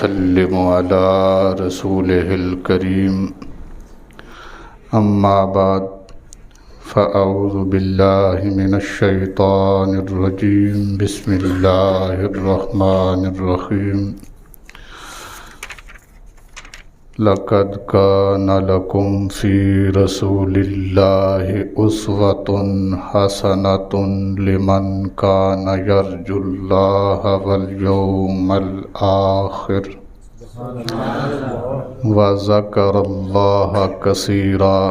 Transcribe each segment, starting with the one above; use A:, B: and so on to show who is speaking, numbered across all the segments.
A: وسلم على رسوله الكريم أما بعد فأعوذ بالله من الشيطان الرجيم بسم الله الرحمن الرحيم لقد كان لكم في رسول الله أسوة حسنة لمن كان يرجو الله واليوم الآخر وذكر الله كثيرا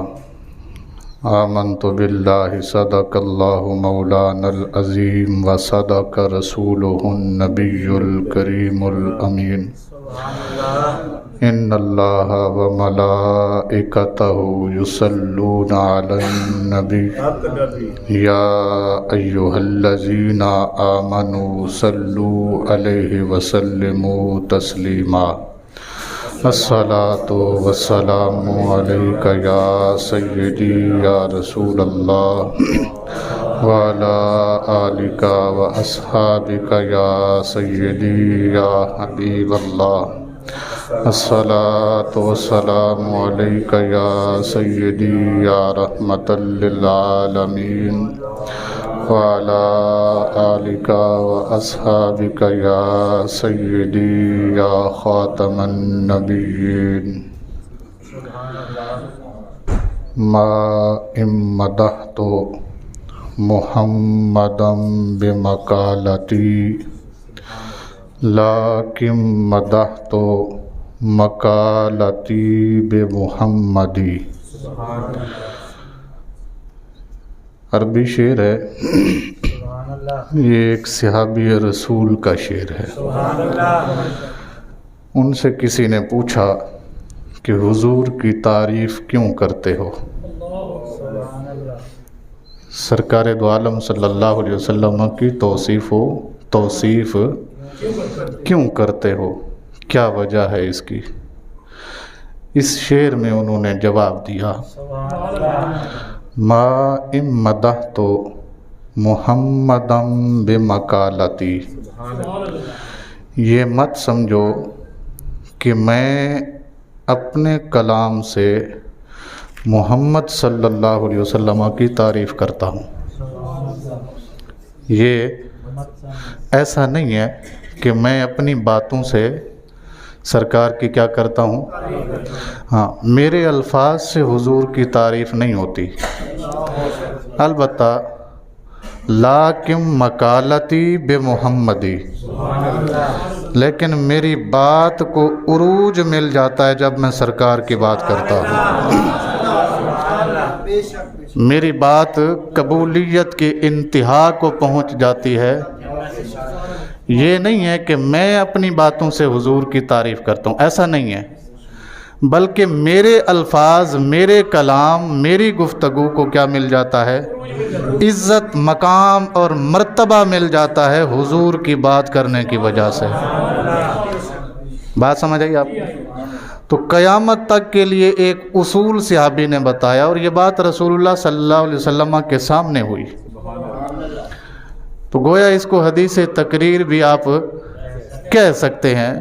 A: آمنت بالله صدق الله مولانا العظيم وصدق رسوله النبي الكريم الأمين إن الله وملائكته يصلون على النبي يا أيها الذين آمنوا صلوا عليه وسلموا تسليما الصلاة والسلام عليك يا سيدي يا رسول الله وعلى آلك وأصحابك يا سيدي يا حبيب الله الصلاة والسلام عليك يا سيدي يا رحمة للعالمين وعلى آلك وأصحابك يا سيدي يا خاتم النبيين ما إن مدحت محمدا بمقالتي لكن مدحت مقالتی بمحمدی. عربی شعر ہے، یہ ایک صحابی رسول کا شعر ہے. ان سے کسی نے پوچھا کہ حضور کی تعریف کیوں کرتے ہو؟ سرکار دو عالم صلی اللہ علیہ وسلم کی توصیف کیوں کرتے ہو؟ کیا وجہ ہے اس کی؟ اس شعر میں انہوں نے جواب دیا، ما ان مدحت محمدًا بمقالتی، یہ مت سمجھو کہ میں اپنے کلام سے محمد صلی اللہ علیہ وسلم کی تعریف کرتا ہوں. یہ ایسا نہیں ہے کہ میں اپنی باتوں سے سرکار کی کیا کرتا ہوں. ہاں، میرے الفاظ سے حضور کی تعریف نہیں ہوتی، البتہ لیکن مقالتی بمحمدی، لیکن میری بات کو عروج مل جاتا ہے جب میں سرکار کی بات کرتا ہوں. میری بات قبولیت کی انتہا کو پہنچ جاتی ہے. یہ نہیں ہے کہ میں اپنی باتوں سے حضور کی تعریف کرتا ہوں، ایسا نہیں ہے، بلکہ میرے الفاظ، میرے کلام، میری گفتگو کو کیا مل جاتا ہے؟ عزت، مقام اور مرتبہ مل جاتا ہے حضور کی بات کرنے کی وجہ سے. بات سمجھ آئی آپ؟ تو قیامت تک کے لیے ایک اصول صحابی نے بتایا، اور یہ بات رسول اللہ صلی اللہ علیہ وسلم کے سامنے ہوئی. تو گویا اس کو حدیث تقریر بھی آپ کہہ سکتے ہیں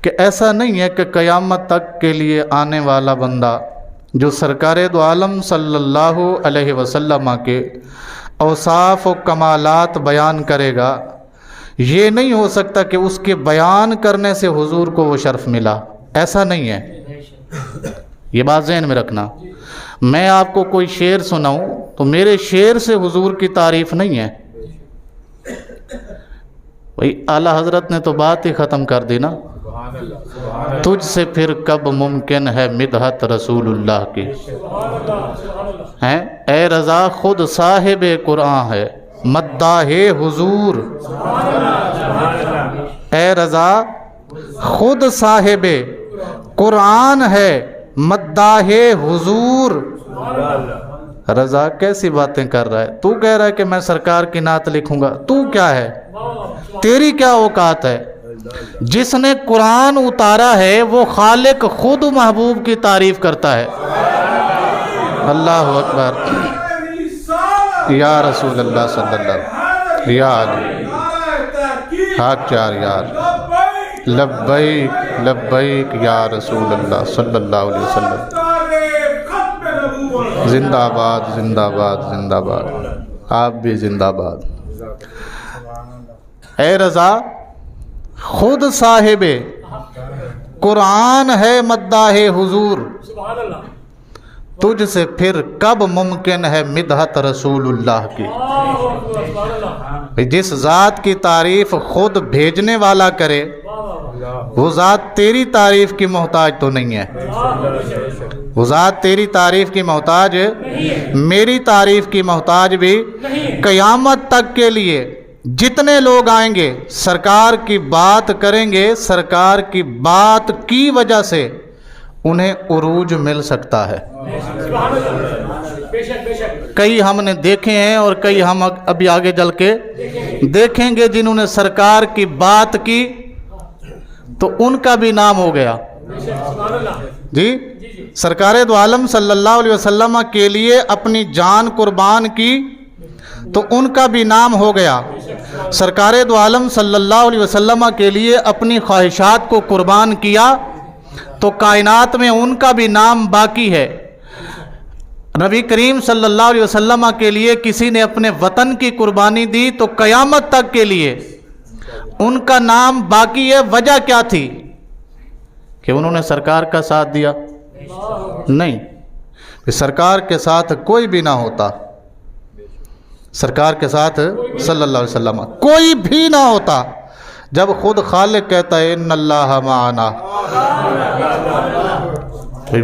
A: کہ ایسا نہیں ہے کہ قیامت تک کے لیے آنے والا بندہ جو سرکار دو عالم صلی اللہ علیہ وسلم کے اوصاف و کمالات بیان کرے گا، یہ نہیں ہو سکتا کہ اس کے بیان کرنے سے حضور کو وہ شرف ملا. ایسا نہیں ہے، یہ بات ذہن میں رکھنا. میں آپ کو کوئی شعر سناؤں تو میرے شعر سے حضور کی تعریف نہیں ہے. بھئی اعلیٰ حضرت نے تو بات ہی ختم کر دی نا، تجھ سے پھر کب ممکن ہے مدحت رسول اللہ کی. اے رضا خود صاحب قرآن ہے مداح حضور. اے رضا خود صاحب قرآن ہے مداح حضور. رضا کیسی باتیں کر رہا ہے؟ تو کہہ رہا ہے کہ میں سرکار کی نعت لکھوں گا. تو کیا ہے؟ تیری کیا اوقات ہے؟ جس نے قرآن اتارا ہے وہ خالق خود محبوب کی تعریف کرتا ہے. اللہ اکبر، یا رسول اللہ صلی اللہ علیہ وسلم، یا علی حق چار یار. لبیک لبیک یا رسول اللہ صلی اللہ علیہ وسلم. زندہ آباد زندہ آباد زندہ آباد. آپ بھی زندہ آباد. اے رضا خود صاحب قرآن ہے مداح حضور، تجھ سے پھر کب ممکن ہے مدحت رسول اللہ کی. جس ذات کی تعریف خود بھیجنے والا کرے وہ ذات تیری تعریف کی محتاج تو نہیں ہے. وہ ذات تیری تعریف کی محتاج ہے، میری تعریف کی محتاج بھی. قیامت تک کے لیے جتنے لوگ آئیں گے سرکار کی بات کریں گے، سرکار کی بات کی وجہ سے انہیں عروج مل سکتا ہے. کئی ہم نے دیکھے ہیں اور کئی ہم ابھی آگے چل کے دیکھیں گے جنہوں نے سرکار کی بات کی تو ان کا بھی نام ہو گیا. جی سرکار دو عالم صلی اللہ علیہ وسلم کے لیے اپنی جان قربان کی تو ان کا بھی نام ہو گیا. سرکار دو عالم صلی اللہ علیہ وسلم کے لیے اپنی خواہشات کو قربان کیا تو کائنات میں ان کا بھی نام باقی ہے. نبی کریم صلی اللہ علیہ وسلم کے لیے کسی نے اپنے وطن کی قربانی دی تو قیامت تک کے لیے ان کا نام باقی ہے. وجہ کیا تھی؟ کہ انہوں نے سرکار کا ساتھ دیا؟ نہیں، سرکار کے ساتھ کوئی بھی نہ ہوتا، سرکار کے ساتھ صلی اللہ علیہ وسلم کوئی بھی نہ ہوتا جب خود خالق کہتا ہے ان اللہ معنا.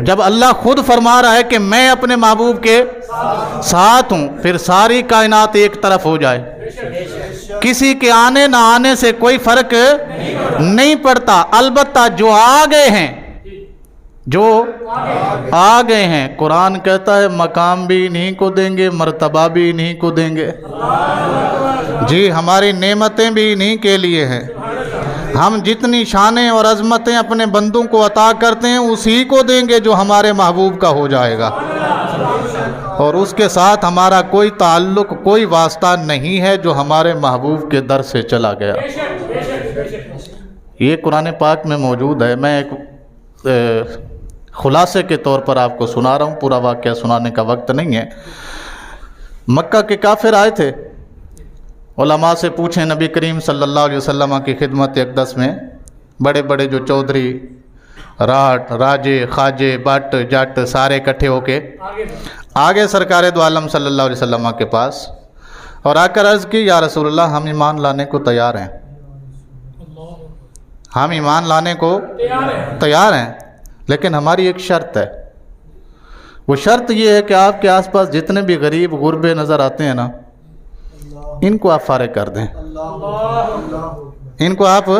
A: جب اللہ خود فرما رہا ہے کہ میں اپنے محبوب کے ساتھ ہوں پھر ساری کائنات ایک طرف ہو جائے. کسی کے آنے نہ آنے سے کوئی فرق نہیں پڑتا. البتہ جو آ گئے ہیں، جو آ گئے ہیں، قرآن کہتا ہے مقام بھی انہی کو دیں گے، مرتبہ بھی انہی کو دیں گے. جی ہماری نعمتیں بھی انہی کے لیے ہیں. ہم جتنی شانیں اور عظمتیں اپنے بندوں کو عطا کرتے ہیں اسی کو دیں گے جو ہمارے محبوب کا ہو جائے گا، اور اس کے ساتھ ہمارا کوئی تعلق کوئی واسطہ نہیں ہے جو ہمارے محبوب کے در سے چلا گیا. یہ قرآن پاک میں موجود ہے. میں ایک خلاصے کے طور پر آپ کو سنا رہا ہوں، پورا واقعہ سنانے کا وقت نہیں ہے. مکہ کے کافر آئے تھے، علماء سے پوچھیں نبی کریم صلی اللہ علیہ وسلم کی خدمت اقدس میں. بڑے بڑے جو چودھری، راٹ، راجے، خواجے، بٹ، جٹ سارے اکٹھے ہو کے آگے سرکار دو عالم صلی اللہ علیہ وسلم کے پاس اور آ کر عرض کی یا رسول اللہ ہم ایمان لانے کو تیار ہیں، ہم ایمان لانے کو تیار ہیں، لیکن ہماری ایک شرط ہے. وہ شرط یہ ہے کہ آپ کے آس پاس جتنے بھی غریب غربے نظر آتے ہیں نا ان کو آپ فارغ کر دیں، ان کو آپ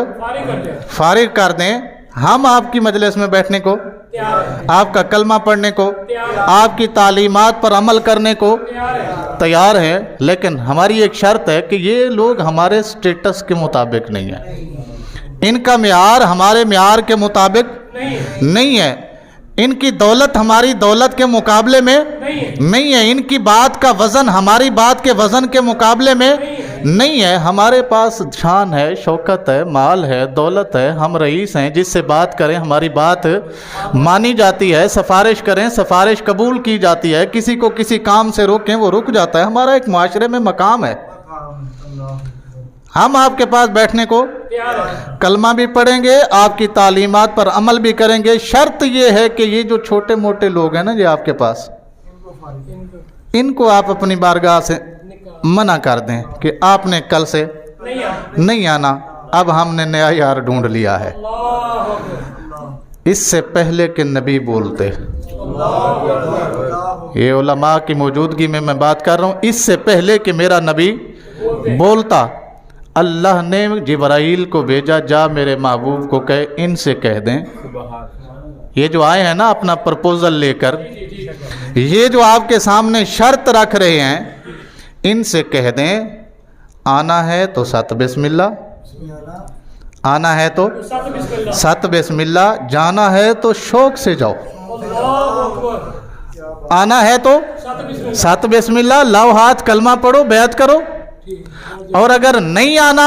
A: فارغ کر دیں. ہم آپ کی مجلس میں بیٹھنے کو، آپ کا کلمہ پڑھنے کو، آپ کی تعلیمات پر عمل کرنے کو تیار ہیں، لیکن ہماری ایک شرط ہے کہ یہ لوگ ہمارے سٹیٹس کے مطابق نہیں ہیں، ان کا معیار ہمارے معیار کے مطابق نہیں ہے، ان کی دولت ہماری دولت کے مقابلے میں نہیں ہے، ان کی بات کا وزن ہماری بات کے وزن کے مقابلے میں نہیں ہے. ہمارے پاس شان ہے، شوکت ہے، مال ہے، دولت ہے، ہم رئیس ہیں، جس سے بات کریں ہماری بات مانی جاتی ہے، سفارش کریں سفارش قبول کی جاتی ہے، کسی کو کسی کام سے روکیں وہ رک جاتا ہے. ہمارا ایک معاشرے میں مقام ہے. ہم آپ کے پاس بیٹھنے کو کلمہ بھی پڑھیں گے، آپ کی تعلیمات پر عمل بھی کریں گے. شرط یہ ہے کہ یہ جو چھوٹے موٹے لوگ ہیں نا یہ آپ کے پاس، ان کو آپ اپنی بارگاہ سے منع کر دیں کہ آپ نے کل سے نہیں آنا، اب ہم نے نیا یار ڈھونڈ لیا ہے. اس سے پہلے کہ نبی بولتے، یہ علماء کی موجودگی میں بات کر رہا ہوں، اس سے پہلے کہ میرا نبی بولتا اللہ نے جبرائیل کو بھیجا جا میرے محبوب کو کہے ان سے کہہ دیں، یہ جو آئے ہیں نا اپنا پرپوزل لے کر، یہ جو آپ کے سامنے شرط رکھ رہے ہیں، ان سے کہہ دیں آنا ہے تو ست بسم اللہ، آنا ہے تو ست بسم اللہ، جانا ہے تو شوق سے جاؤ، آنا ہے تو ست بسم اللہ، لاؤ ہاتھ کلمہ پڑھو بیعت کرو، اور اگر نہیں آنا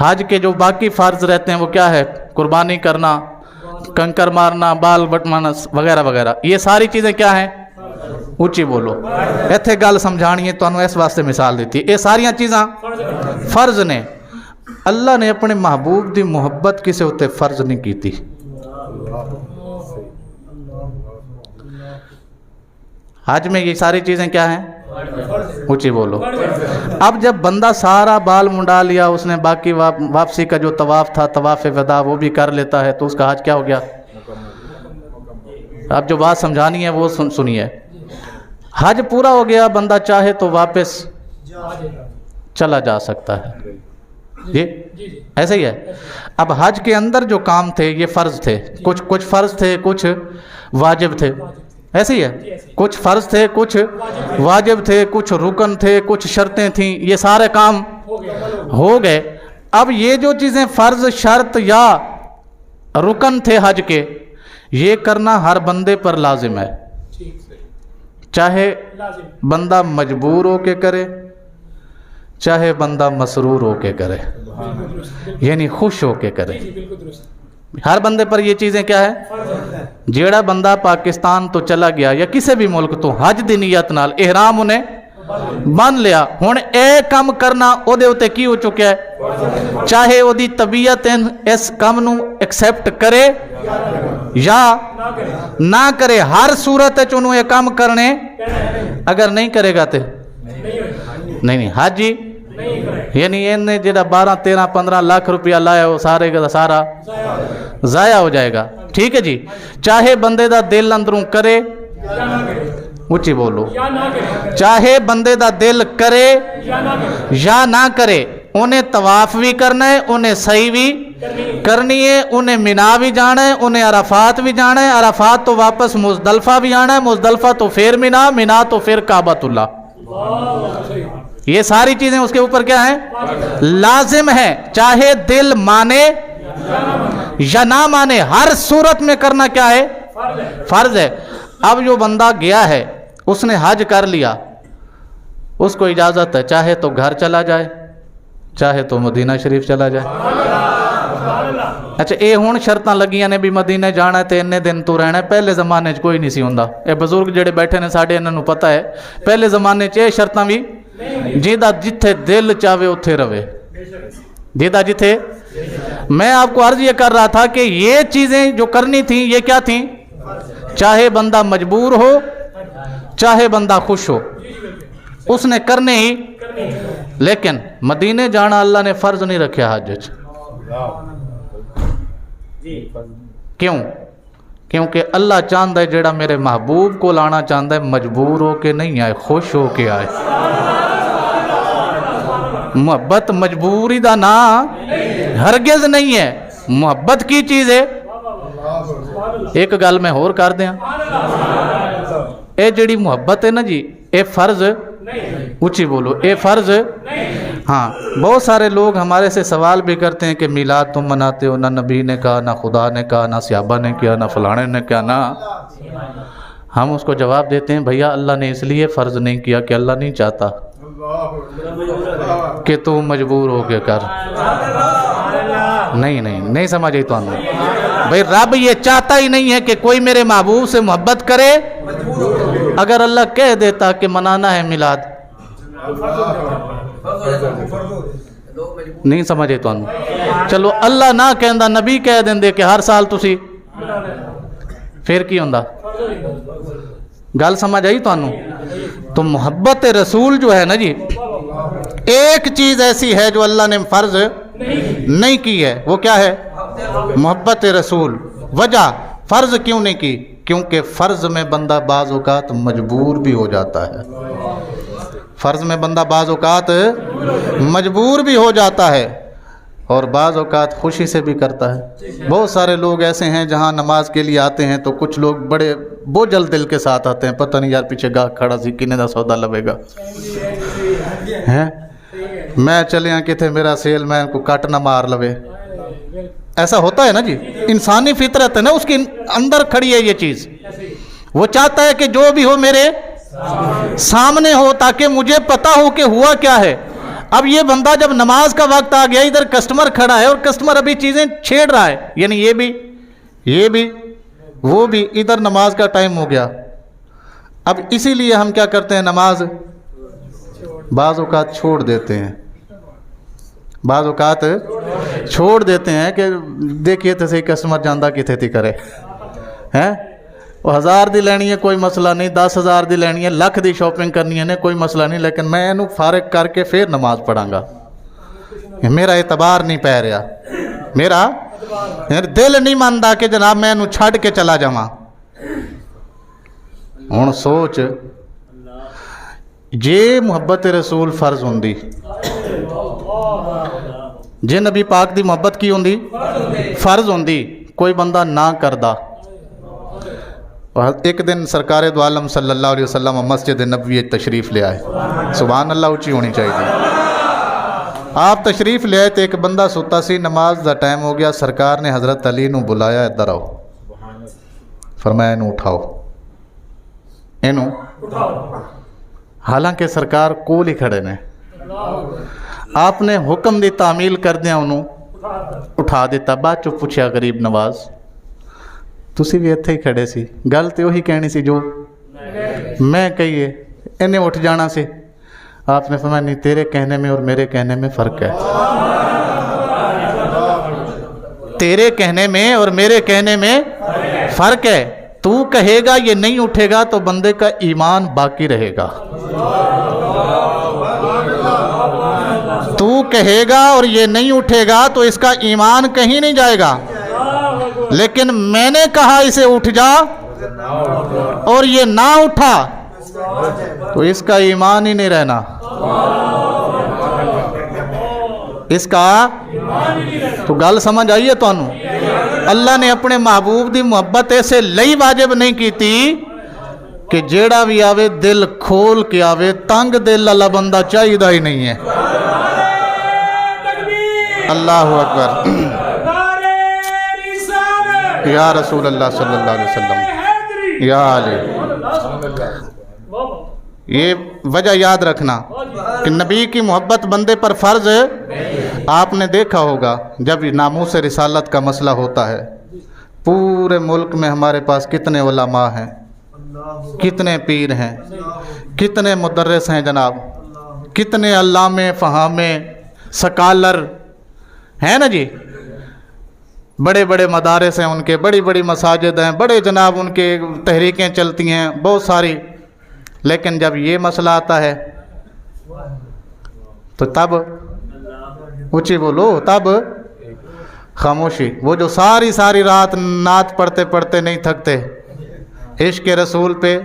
A: حج کے جو باقی فرض رہتے ہیں وہ کیا ہے؟ قربانی کرنا، کنکر مارنا، بال بٹمانا وغیرہ وغیرہ، یہ ساری چیزیں کیا ہیں؟ اونچی بولو، ایتھے گل سمجھانی ہے تو اس واسطے مثال دیتی ہے، یہ ساریاں چیزاں فرض نے۔ اللہ نے اپنے محبوب دی محبت کسے ہوتے فرض نہیں کی تھی۔ حج میں یہ ساری چیزیں کیا ہیں؟ اونچی بولو۔ اب جب بندہ سارا بال منڈا لیا، اس نے باقی واپسی کا جو طواف تھا، طواف وداع، وہ بھی کر لیتا ہے تو اس کا حج کیا ہو گیا؟ اب جو بات سمجھانی ہے وہ سنیے، حج پورا ہو گیا، بندہ چاہے تو واپس چلا جا سکتا ہے، جی ایسے ہی ہے۔ اب حج کے اندر جو کام تھے یہ فرض تھے، کچھ فرض تھے، کچھ واجب تھے، ایسے ہی ہے، کچھ فرض تھے، کچھ واجب تھے، کچھ رکن تھے، کچھ شرطیں تھیں، یہ سارے کام ہو گئے۔ اب یہ جو چیزیں فرض، شرط یا رکن تھے حج کے، یہ کرنا ہر بندے پر لازم ہے، چاہے بندہ مجبور ہو کے کرے، چاہے بندہ مسرور ہو کے کرے، یعنی خوش ہو کے کرے، ہر بندے پر یہ چیزیں کیا ہے؟ جیڑا بندہ پاکستان تو چلا گیا یا کسی بھی ملک تو حج دی نیت نال احرام انہیں بن لیا، ہن اے کم کرنا او دے اوتے کی ہو چکا ہے، چاہے او دی طبیعت اس کم نو ایکسیپٹ کرے یا نہ کرے، ہر صورت وچ انہوں یہ کام کرنے، اگر نہیں کرے گا تے نہیں حج جی، یعنی انہیں جڑا 12 13 15 لاکھ روپیہ لایا وہ سارے کا سارا ضائع ہو جائے گا، ٹھیک ہے جی۔ چاہے بندے دا دل اندروں کرے، اونچی بولو، چاہے بندے دا دل کرے یا نہ کرے، انہیں طواف بھی کرنا ہے، انہیں سعی بھی کرنی ہے، انہیں مینا بھی جانا ہے، انہیں عرفات بھی جانا ہے، عرفات تو واپس مزدلفہ بھی آنا ہے، مزدلفہ تو پھر مینا، مینا تو پھر کعبۃ اللہ، یہ ساری چیزیں اس کے اوپر کیا ہیں؟ لازم ہیں، چاہے دل مانے یا نہ مانے، ہر صورت میں کرنا کیا ہے؟ فرض ہے۔ اب جو بندہ گیا ہے، اس نے حج کر لیا، اس کو اجازت ہے چاہے تو گھر چلا جائے، چاہے تو مدینہ شریف چلا جائے۔ اچھا، اے ہون شرطاں لگیاں نے بھی مدینہ جانا ہے تے اتنے دن تو رہنا ہے، پہلے زمانے چ کوئی نہیں سی ہوندا، اے بزرگ جڑے بیٹھے نے ساڈے انہاں نوں پتہ ہے، پہلے زمانے چ اے شرطاں بھی جیدہ جتھے دل چاہے اتھے رہے، جیدہ جتھے۔ میں آپ کو عرض یہ کر رہا تھا کہ یہ چیزیں جو کرنی تھیں یہ کیا تھیں؟ چاہے بندہ مجبور ہو، چاہے بندہ خوش ہو، اس نے کرنے ہی۔ لیکن مدینے جانا اللہ نے فرض نہیں رکھیا حج وچ، کیوں؟ کیونکہ اللہ چاہتا ہے جیڑا میرے محبوب کو لانا چاہتا ہے مجبور ہو کے نہیں آئے، خوش ہو کے آئے۔ محبت مجبوری دا نا ہرگز نہیں ہے، محبت کی چیز ہے۔ ایک گل میں اور کر دیا، اے جڑی محبت ہے نا جی، اے فرض، اونچی بولو، اے فرض۔ ہاں، بہت سارے لوگ ہمارے سے سوال بھی کرتے ہیں کہ میلاد تم مناتے ہو، نہ نبی نے کہا، نہ خدا نے کہا، نہ صحابہ نے کیا، نہ فلانے نے کیا، نہ۔ ہم اس کو جواب دیتے ہیں بھیا اللہ نے اس لیے فرض نہیں کیا کہ اللہ نہیں چاہتا کہ تو مجبور ہو کے کر۔ نہیں سمجھ تو ہم بھائی، رب یہ چاہتا ہی نہیں ہے کہ کوئی میرے محبوب سے محبت کرے۔ اگر اللہ کہہ دیتا کہ منانا ہے میلاد، نہیں سمجھے تو چلو اللہ نہ کہندا، نبی کہہ دیندے کہ ہر سال تسی، پھر کی ہوندا؟ گل سمجھ آئی تو محبت رسول جو ہے نا جی، ایک چیز ایسی ہے جو اللہ نے فرض نہیں کی ہے، وہ کیا ہے؟ محبت رسول۔ وجہ فرض کیوں نہیں کی؟ کیونکہ فرض میں بندہ بعض اوقات مجبور بھی ہو جاتا ہے، فرض میں بندہ بعض اوقات مجبور بھی ہو جاتا ہے، اور بعض اوقات خوشی سے بھی کرتا ہے۔ بہت سارے لوگ ایسے ہیں جہاں نماز کے لیے آتے ہیں تو کچھ لوگ بڑے بوجھل دل کے ساتھ آتے ہیں، پتہ نہیں یار پیچھے گاہ کھڑا سی کنے دا سودا لوے گا، میں چلے ہاں کتنے میرا سیل مین کو کٹ نہ مار لوے۔ ایسا ہوتا ہے نا جی، انسانی فطرت ہے نا، اس کے اندر کھڑی ہے یہ چیز، وہ چاہتا ہے کہ جو بھی ہو میرے سامنے ہو تاکہ مجھے پتا ہو کہ ہوا کیا ہے۔ اب یہ بندہ جب نماز کا وقت آ گیا، ادھر کسٹمر کھڑا ہے اور کسٹمر ابھی چیزیں چھیڑ رہا ہے، یعنی یہ بھی وہ بھی، ادھر نماز کا ٹائم ہو گیا۔ اب اسی لیے ہم کیا کرتے ہیں، نماز بعض اوقات چھوڑ دیتے ہیں، بعض اوقات چھوڑ دیتے ہیں کہ دیکھیے تو صحیح کسٹمر جاندہ کتنے تھی کرے ہیں، وہ 1000 دی لینی ہے کوئی مسئلہ نہیں، 10,000 دی لینی ہے، لکھ دی شاپنگ کرنی ہے کوئی مسئلہ نہیں، لیکن میں انہوں فارغ کر کے پھر نماز پڑھاں گا، میرا اعتبار نہیں پہ رہا، میرا دل نہیں مانتا کہ جناب میں انہوں چھڑ کے چلا جاواں۔ ہن سوچ جے محبت رسول فرض ہوندی، جے نبی پاک دی محبت کی ہوندی فرض ہوندی، کوئی بندہ نہ کردہ۔ ایک دن سرکار دو عالم صلی اللہ علیہ وسلم مسجد نبوی تشریف لے آئے، سبحان اللہ اونچی ہونی چاہیے۔ آپ تشریف لے آئے تو ایک بندہ ستا سی، نماز دا ٹائم ہو گیا، سرکار نے حضرت علی نو بلایا، ادھر آؤ، فرمایا انہوں اٹھاؤ، انہوں حالانکہ سرکار کول ہی کھڑے نے، آپ نے حکم دی تعمیل کر دیا، انہوں اٹھا دیتا۔ بعد چو پوچھیا غریب نواز، تسی بھی اتھے ہی کھڑے سی، گل تے وہی کہنی سی جو میں کہیے، انہیں اٹھ جانا سی۔ آپ نے فرمایا نہیں، تیرے کہنے میں اور میرے کہنے میں فرق ہے، تیرے کہنے میں اور میرے کہنے میں فرق ہے، تو کہے گا یہ نہیں اٹھے گا تو بندے کا ایمان باقی رہے گا، تو کہے گا اور یہ نہیں اٹھے گا تو اس کا ایمان کہیں نہیں جائے گا، لیکن میں نے کہا اسے اٹھ جا اور یہ نہ اٹھا تو اس کا ایمان ہی نہیں رہنا، اس کا تو گل سمجھ آئیے تو انہوں اللہ نے اپنے محبوب دی محبت ایسے لئی واجب نہیں کیتی کہ جیڑا بھی آوے دل کھول کے آوے، تنگ دل اللہ بندہ چاہیے دا ہی نہیں ہے۔ اللہ اکبر، یا رسول اللہ صلی اللہ علیہ وسلم، یا علی۔ یہ وجہ یاد رکھنا کہ نبی کی محبت بندے پر فرض ہے۔ آپ نے دیکھا ہوگا جب ناموس رسالت کا مسئلہ ہوتا ہے، پورے ملک میں ہمارے پاس کتنے علماء ہیں، کتنے پیر ہیں، کتنے مدرس ہیں جناب، کتنے علامے فہامے سکالر ہیں نا جی، بڑے بڑے مدارس ہیں ان کے، بڑی بڑی مساجد ہیں، بڑے جناب ان کے تحریکیں چلتی ہیں بہت ساری، لیکن جب یہ مسئلہ آتا ہے تو تب اونچی بولو، تب خاموشی۔ وہ جو ساری رات نعت پڑھتے پڑھتے نہیں تھکتے، عشق رسول پہ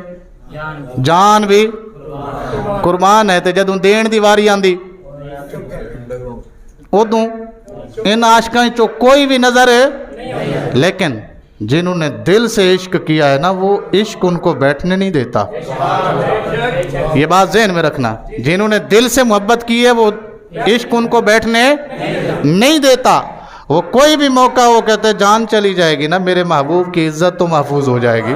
A: جان بھی قربان ہے، تے جدوں دین دی واری آندی ادوں ان عاشقاں چو کوئی بھی نظر ہے، لیکن جنہوں نے دل سے عشق کیا ہے نا، وہ عشق ان کو بیٹھنے نہیں دیتا، یہ بات ذہن میں رکھنا، جنہوں نے دل سے محبت کی ہے وہ عشق ان کو بیٹھنے نہیں دیتا، وہ کوئی بھی موقع ہو کہتے جان چلی جائے گی نا، میرے محبوب کی عزت تو محفوظ ہو جائے گی،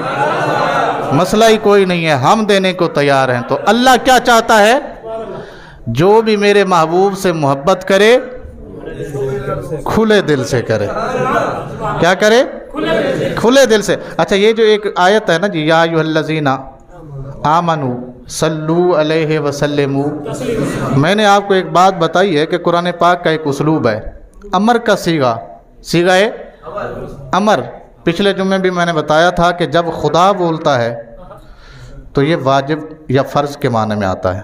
A: مسئلہ ہی کوئی نہیں ہے، ہم دینے کو تیار ہیں۔ تو اللہ کیا چاہتا ہے؟ جو بھی میرے محبوب سے محبت کرے کھلے دل سے کرے، کیا کرے؟ کھلے دل سے۔ اچھا یہ جو ایک آیت ہے نا جی، یا ایھا الذین آمنوا صلو علیہ وسلموا، میں نے آپ کو ایک بات بتائی ہے کہ قرآن پاک کا ایک اسلوب ہے، امر کا صیغہ ہے امر۔ پچھلے جمعے بھی میں نے بتایا تھا کہ جب خدا بولتا ہے تو یہ واجب یا فرض کے معنی میں آتا ہے،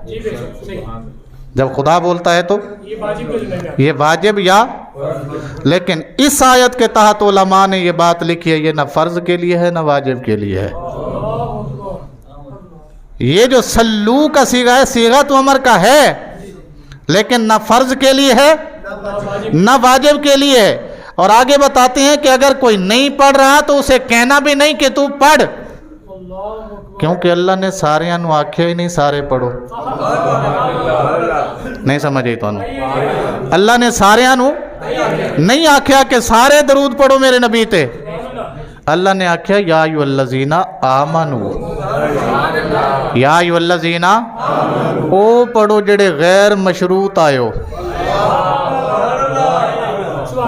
A: جب خدا بولتا ہے تو یہ واجب یا، لیکن اس آیت کے تحت علماء نے یہ بات لکھی ہے یہ نہ فرض کے لیے ہے نہ واجب کے لیے ہے۔ یہ جو سلو کا صیغہ ہے، صیغہ تو امر کا ہے لیکن نہ فرض کے لیے ہے نہ واجب کے لیے ہے۔ اور آگے بتاتے ہیں کہ اگر کوئی نہیں پڑھ رہا تو اسے کہنا بھی نہیں کہ تو پڑھ، کیونکہ اللہ نے سارے انو آکھیا ہی نہیں سارے پڑھو، نہیں سمجھے تو اللہ نے سارے انو نہیں آکھیا کہ سارے درود پڑھو میرے نبی تے، اللہ نے آکھیا یا ایھا الذین آمنوا، یا ایھوالذین او پڑھو جڑے غیر مشروط آئے ہو.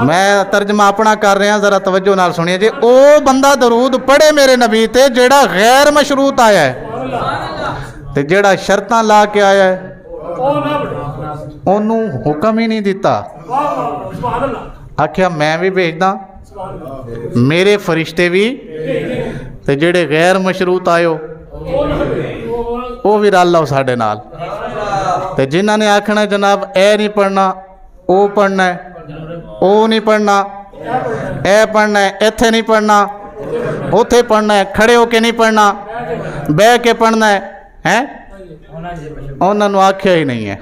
A: میں ترجمہ اپنا کر رہا ذرا توجہ نال سنیے جی. او بندہ درود پڑھے میرے نبی تے جڑا غیر مشروط آیا ہے تے جڑا شرطاں لا کے آیا ہے انہوں حکم ہی نہیں دیتا. آکھیا میں بھی بھیجدا میرے فرشتے بھی تے جڑے غیر مشروط آئے ہو وہ بھی رل لو ساڈے نال. تے جنہاں نے آکھنا جناب اے نہیں پڑھنا او پڑھنا ہے, او نہیں پڑھنا اے پڑھنا ہے, ایتھے نہیں پڑھنا اوتھے پڑھنا ہے, کھڑے ہو کے نہیں پڑھنا بہ کے پڑھنا ہے, انہاں نوں آکھیا ہی نہیں ہے.